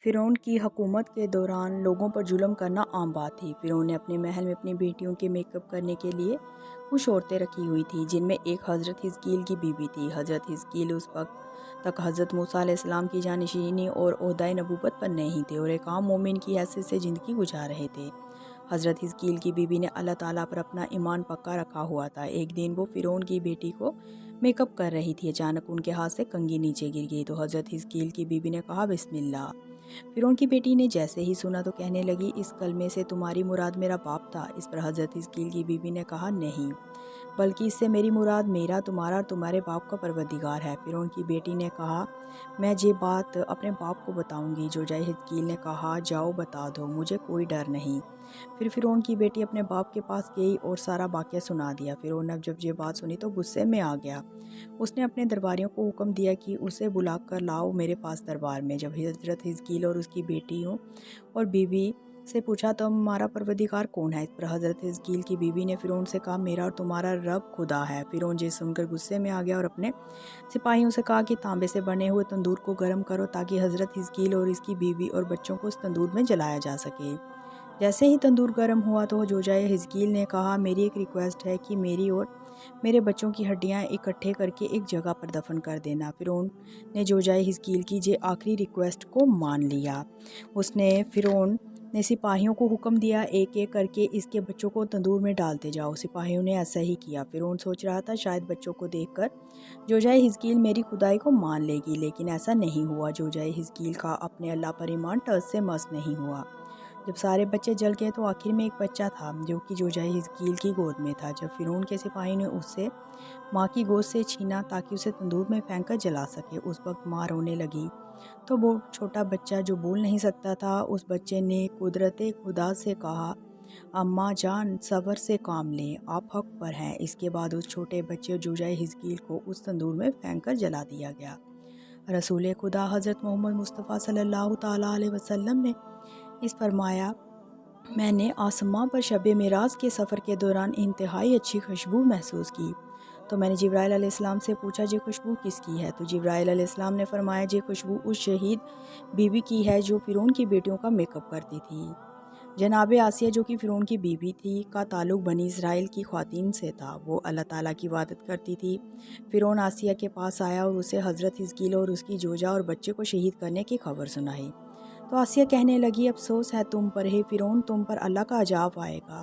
فرعون کی حکومت کے دوران لوگوں پر ظلم کرنا عام بات تھی۔ فرعون نے اپنے محل میں اپنی بیٹیوں کے میک اپ کرنے کے لیے کچھ عورتیں رکھی ہوئی تھیں، جن میں ایک حضرت حزقیل کی بیوی تھی۔ حضرت حزقیل اس وقت تک حضرت موسیٰ علیہ السلام کی جانشینی اور عہدۂ نبوت پر نہیں تھے اور ایک عام مومن کی حیثیت سے زندگی گزار رہے تھے۔ حضرت حزقیل کی بیوی نے اللہ تعالیٰ پر اپنا ایمان پکا رکھا ہوا تھا۔ ایک دن وہ فرعون کی بیٹی کو میک اپ کر رہی تھی، اچانک ان کے ہاتھ سے کنگھی نیچے گر گئی تو حضرت حزقیل کی بیوی نے کہا بسم اللہ۔ فرعون کی بیٹی نے جیسے ہی سنا تو کہنے لگی اس کلمے سے تمہاری مراد میرا باپ تھا؟ اس پر حضرت حزقیل کی بیوی نے کہا نہیں، بلکہ اس سے میری مراد میرا، تمہارا اور تمہارے باپ کا پروردگار ہے۔ فرعون کی بیٹی نے کہا میں یہ بات اپنے باپ کو بتاؤں گی۔ جوجہ حزقیل نے کہا جاؤ بتا دو، مجھے کوئی ڈر نہیں۔ پھر فرعون کی بیٹی اپنے باپ کے پاس گئی اور سارا واقعہ سنا دیا۔ فرعون نے جب یہ بات سنی تو غصے میں آ گیا۔ اس نے اپنے درباریوں کو حکم دیا کہ اسے بلا کر لاؤ میرے پاس دربار میں۔ جب حضرت حزقیل اور اس کی بیٹیوں اور بیوی سے پوچھا تمہارا پروردگار کون ہے؟ اس پر حضرت حزقیل کی بیوی نے فرعون سے کہا میرا اور تمہارا رب خدا ہے۔ فرعون یہ سن کر غصے میں آ گیا اور اپنے سپاہیوں سے کہا کہ تانبے سے بنے ہوئے تندور کو گرم کرو تاکہ حضرت حزقیل اور اس کی بیوی اور بچوں کو اس تندور میں جلایا جا سکے۔ جیسے ہی تندور گرم ہوا تو جوجہ حزقیل نے کہا میری ایک ریکویسٹ ہے کہ میری اور میرے بچوں کی ہڈیاں اکٹھے کر کے ایک جگہ پر دفن کر دینا۔ فرعون نے جوجہ حزقیل کی یہ آخری ریکویسٹ کو مان لیا۔ فرعون نے سپاہیوں کو حکم دیا ایک ایک کر کے اس کے بچوں کو تندور میں ڈالتے جاؤ۔ سپاہیوں نے ایسا ہی کیا۔ فرعون سوچ رہا تھا شاید بچوں کو دیکھ کر جوجہ حزقیل میری خدائی کو مان لے گی، لیکن ایسا نہیں ہوا۔ جوجہ حزقیل کا اپنے اللہ پر ایمان ٹس سے مس نہیں ہوا۔ جب سارے بچے جل گئے تو آخر میں ایک بچہ تھا جو کہ جوجہ حزقیل کی گود میں تھا۔ جب فرعون کے سپاہی نے اسے ماں کی گود سے چھینا تاکہ اسے تندور میں پھینک کر جلا سکے، اس وقت ماں رونے لگی تو وہ چھوٹا بچہ جو بول نہیں سکتا تھا، اس بچے نے قدرت خدا سے کہا اماں جان صبر سے کام لیں، آپ حق پر ہیں۔ اس کے بعد اس چھوٹے بچے جوجہ حزقیل کو اس تندور میں پھینک کر جلا دیا گیا۔ رسول خدا حضرت محمد مصطفیٰ صلی اللہ تعالیٰ علیہ وسلم نے اس فرمایا میں نے آسمان پر شب معراج کے سفر کے دوران انتہائی اچھی خوشبو محسوس کی تو میں نے جبرائیل علیہ السلام سے پوچھا یہ خوشبو کس کی ہے؟ تو جبرائیل علیہ السلام نے فرمایا یہ خوشبو اس شہید بیوی کی ہے جو فرعون کی بیٹیوں کا میک اپ کرتی تھی۔ جناب آسیہ جو کہ فرعون کی بیوی تھی کا تعلق بنی اسرائیل کی خواتین سے تھا، وہ اللہ تعالیٰ کی عبادت کرتی تھی۔ فرعون آسیہ کے پاس آیا اور اسے حضرت حزقیل اور اس کی جوجہ اور بچے کو شہید کرنے کی خبر سنائی تو آسیہ کہنے لگی افسوس ہے تم پر ہے فرعون، تم پر اللہ کا عذاب آئے گا،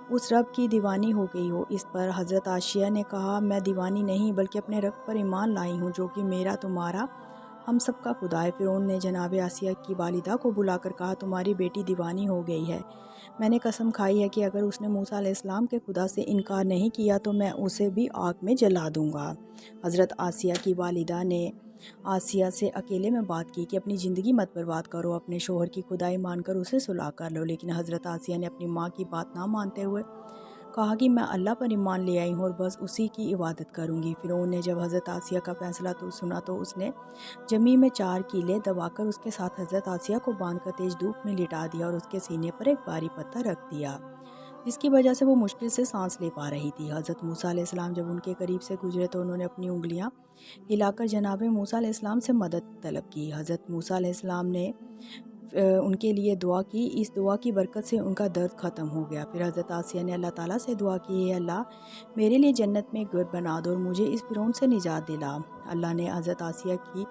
اس رب کی دیوانی ہو گئی ہو۔ اس پر حضرت عائشہ نے کہا میں دیوانی نہیں بلکہ اپنے رب پر ایمان لائی ہوں جو کہ میرا تمہارا ہم سب کا خدا ہے۔ فرعون نے جناب آسیہ کی والدہ کو بلا کر کہا تمہاری بیٹی دیوانی ہو گئی ہے، میں نے قسم کھائی ہے کہ اگر اس نے موسیٰ علیہ السلام کے خدا سے انکار نہیں کیا تو میں اسے بھی آگ میں جلا دوں گا۔ حضرت عائشہ کی والدہ نے آسیہ سے اکیلے میں بات کی کہ اپنی زندگی مت برباد کرو، اپنے شوہر کی خدائی مان کر اسے صلح کر لو، لیکن حضرت عائشہ نے اپنی ماں کی بات نہ مانتے ہوئے کہا کہ میں اللہ پر ایمان لے آئی ہوں اور بس اسی کی عبادت کروں گی۔ فرعون نے جب حضرت عائشہ کا فیصلہ سنا تو اس نے زمین میں 4 کیلیں دبا کر اس کے ساتھ حضرت عائشہ کو باندھ کر تیز دھوپ میں لٹا دیا اور اس کے سینے پر ایک بھاری پتھر رکھ دیا جس کی وجہ سے وہ مشکل سے سانس لے پا رہی تھی۔ حضرت موسیٰ علیہ السلام جب ان کے قریب سے گزرے تو انہوں نے اپنی انگلیاں ہلا کر جناب موسیٰ علیہ السلام سے مدد طلب کی۔ حضرت موسیٰ علیہ السلام نے ان کے لیے دعا کی، اس دعا کی برکت سے ان کا درد ختم ہو گیا۔ پھر حضرت عائشہ نے اللہ تعالیٰ سے دعا کی اے اللہ میرے لیے جنت میں ایک گھر بنا دو اور مجھے اس فرعون سے نجات دلا۔ اللہ نے حضرت عائشہ کی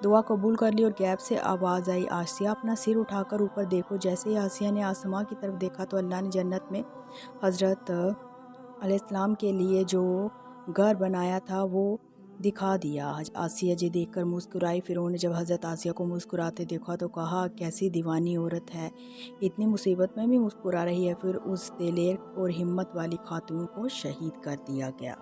دعا قبول کر لی اور غیب سے آواز آئی عائشہ اپنا سر اٹھا کر اوپر دیکھو۔ جیسے ہی عائشہ نے آسمان کی طرف دیکھا تو اللہ نے جنت میں حضرت علیہ السلام کے لیے جو گھر بنایا تھا وہ دکھا دیا۔ عائشہ یہ دیکھ کر مسکرائی۔ فرعون نے جب حضرت عائشہ کو مسکراتے دیکھا تو کہا کیسی دیوانی عورت ہے، اتنی مصیبت میں بھی مسکرا رہی ہے۔ پھر اس دلیر اور ہمت والی خاتون کو شہید کر دیا گیا۔